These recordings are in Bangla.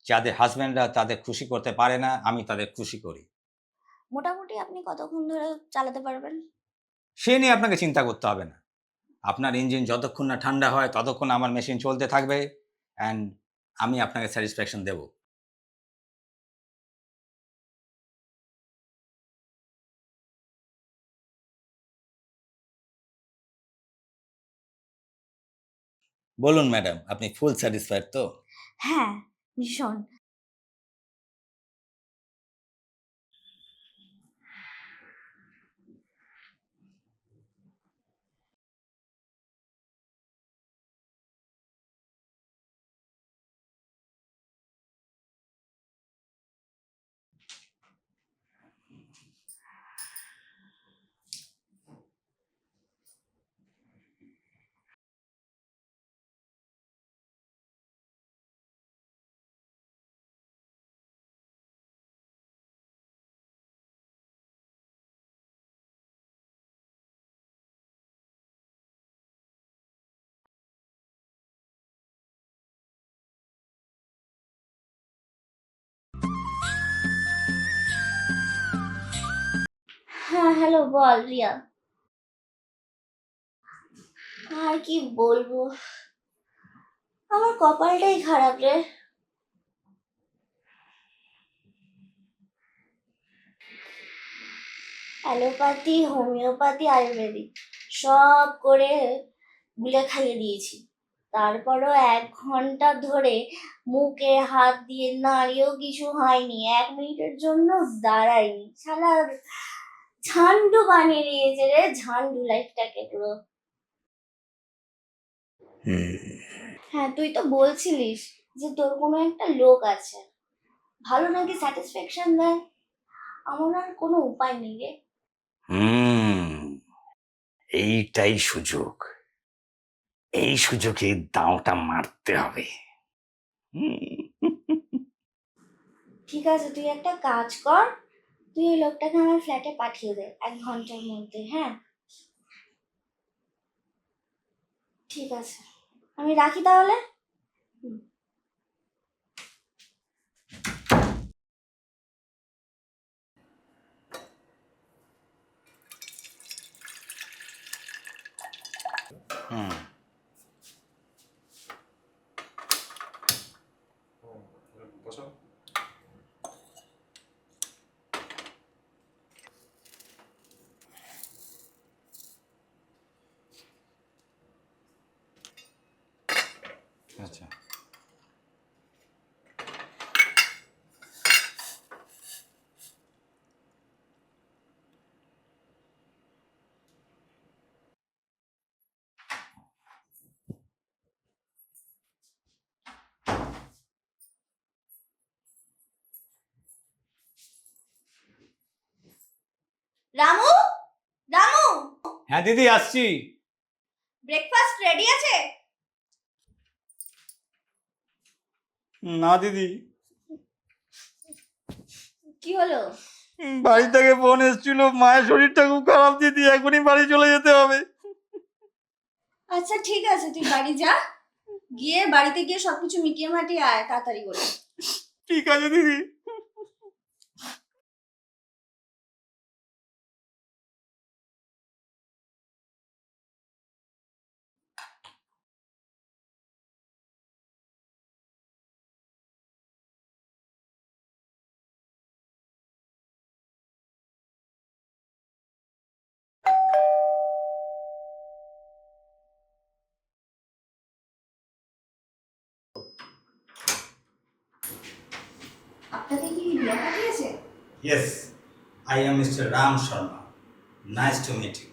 যাদের হাজব্যান্ডরা তাদের খুশি করতে পারে না, আমি তাদের খুশি করি। মোটামুটি আপনি কতক্ষণ ধরে চালাতে পারবেন? সে নিয়ে আপনাকে চিন্তা করতে হবে না। আপনার ইঞ্জিন যতক্ষণ না ঠান্ডা হয় ততক্ষণ আমার মেশিন চলতে থাকবে অ্যান্ড আমি আপনাকে স্যাটিসফ্যাকশন দেব। বলুন ম্যাডাম, আপনি ফুল স্যাটিসফাইড তো? হ্যাঁ, ভীষণ। হ্যাঁ, হ্যালো, বল রিয়া। আর কি বলবো, আমার কপালটাই খারাপ রে। অ্যালোপ্যাথি, হোমিওপ্যাথি, আয়ুর্বেদিক সব করে গুলে খাইয়ে দিয়েছি। তারপরও 1 ঘন্টা ধরে মুখে হাত দিয়ে নাড়িয়েও কিছু হয়নি, 1 মিনিটের জন্য দাঁড়ায়নি। শালা ঝান্ডু বানিয়ে দিয়েছে রে, ঝান্ডু লাইফটাকে পুরো। হ্যাঁ, তুই তো বলছিলিস যে তোর কোনো একটা লোক আছে, ভালো নাকি স্যাটিসফ্যাকশন দেয়। আমার আর কোনো উপায় নেই রে। এইটাই সুযোগ। এই সুযোগে দাঁওটা মারতে হবে। ঠিক আছে, তুই একটা কাজ কর, তুই ওই লোকটাকে আমার ফ্ল্যাটে পাঠিয়ে দে 1 ঘন্টার মধ্যে। হ্যাঁ, ঠিক আছে, আমি রাখি তাহলে। হুম। হুম। আচ্ছা। রামু, রামু, হ্যাঁ দিদি, আসছি। ব্রেকফাস্ট রেডি আছে? না দিদি, কি হলো? বাড়ি থেকে ফোন এসেছিল, মায়ের শরীরটা খুব খারাপ দিদি, এখনই বাড়ি চলে যেতে হবে। আচ্ছা ঠিক আছে, তুই বাড়ি যা, গিয়ে বাড়িতে গিয়ে সবকিছু মিটিয়ে মাটিয়ে আয় তাড়াতাড়ি করে। ঠিক আছে দিদি। আপনাকে কি রিয়া পাঠিয়েছে? Yes, I am Mr. Ram Sharma. Nice to meet you.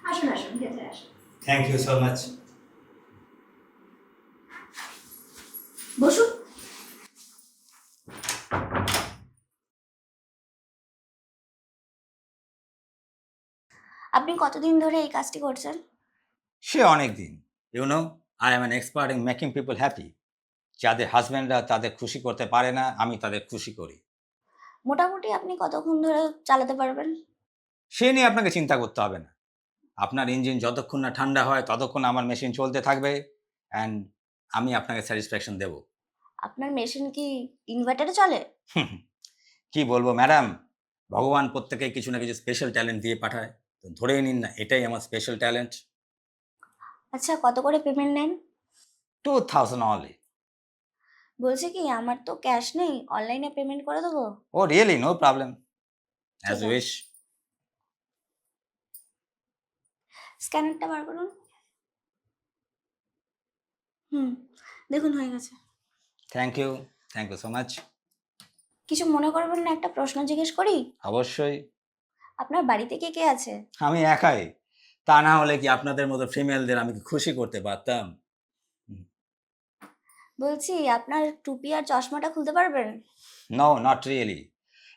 আসুন আসুন, ভেতরে আসুন, Thank you so much. বসুন। আপনি কতদিন ধরে এই কাজটি করছেন? সে অনেক দিন। You know, I am an expert in making people happy. যাদের হাজব্যান্ডরা তাদের খুশি করতে পারে না, আমি তাদের খুশি করি। মোটামুটি আপনি কতক্ষণ ধরে চালাতে পারবেন? সে নিয়ে আপনাকে চিন্তা করতে হবে না। আপনার ইঞ্জিন যতক্ষণ না ঠান্ডা হয় ততক্ষণ আমার মেশিন চলতে থাকবে অ্যান্ড আমি আপনাকে স্যাটিসফ্যাকশন দেব। আপনার মেশিন কি ইনভার্টারে চলে? কি বলবো ম্যাডাম, ভগবান প্রত্যেকে কিছু না কিছু স্পেশাল ট্যালেন্ট দিয়ে পাঠায়, তো ধরেই নিন না এটাই আমার স্পেশাল ট্যালেন্ট। আচ্ছা, কত করে পেমেন্ট নেন? 2000 অনলি। বলছি কি, আমার তো ক্যাশ নেই, অনলাইনে পেমেন্ট করে দেবো? Oh really, no problem, as ঠিক ইউ আছে, উইশ। স্ক্যানারটা বার করুন। হুম, দেখুন হয়ে গেছে। Thank you, thank you so much. কিছু মনে করবেন না, একটা প্রশ্ন জিজ্ঞেস করি? অবশ্যই। আপনার বাড়িতে কে কে আছে? আমি একাই, তা না হলে কি আপনাদের মতো ফিমেলদের আমি কি খুশি করতে পারতাম? বলছি, আপনার টুপি আর চশমাটা খুলতে পারবেন? No, not really.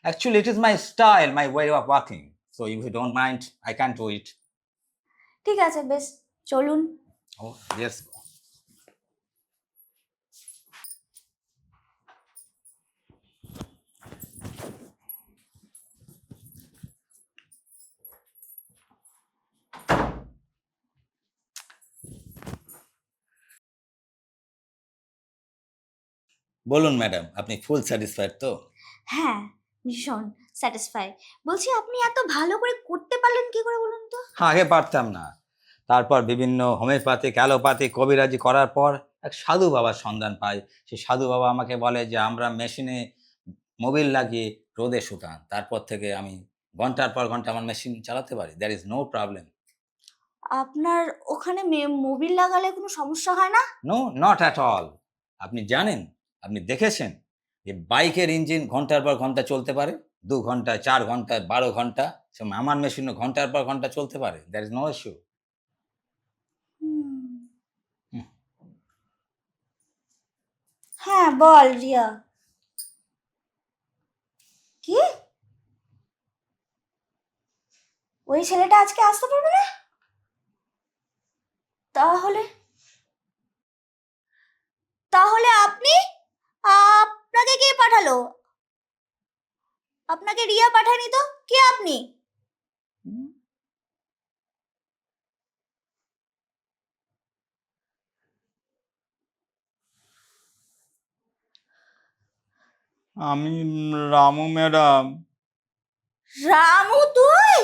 Actually, it is my style, my way of walking. So if you don't mind, I can do it. ঠিক আছে, বেশ, চলুন। Oh, yes. বলুন ম্যাডাম, আপনি ফুল স্যাটিসফাইড তো? হ্যাঁ, ভীষণ স্যাটিসফাই। বলছি, আপনি এত ভালো করে করতে পারলেন কি করে বলুন তো? আগে পারতাম না, তারপর বিভিন্ন হোমিওপ্যাথিক অ্যালোপ্যাথিক কবিরাজি করার পর এক সাধু বাবার সন্ধান পাই। সেই সাধু বাবা আমাকে বলে যে আমরা মেশিনে মোবিল লাগিয়ে রোদে শুকান, তারপর থেকে আমি ঘন্টার পর ঘন্টা আমার মেশিন চালাতে পারি, দ্যার ইজ নো প্রবলেম। আপনার ওখানে মোবিল লাগালে কোনো সমস্যা হয় না? No, not at all. আপনি জানেন, আপনি দেখেছেন যে বাইকের ইঞ্জিন ঘন্টার পর ঘন্টা চলতে পারে, 2 ঘন্টায়, 4 ঘন্টায়, 12 ঘন্টা। আমার মেশিনও ঘন্টার পর ঘন্টা চলতে পারে, দ্যার ইজ নো ইস্যু। হুম, হ্যাঁ, বল রিয়া। কি? ওই ছেলেটা আজকে আসতে পারবে না? তাহলে তাহলে আপনি, আপনাকে কে পাঠালো? আপনাকে রিয়া পাঠায়নি তো? কে আপনি? আমি রামু ম্যাডাম। রামু তুই?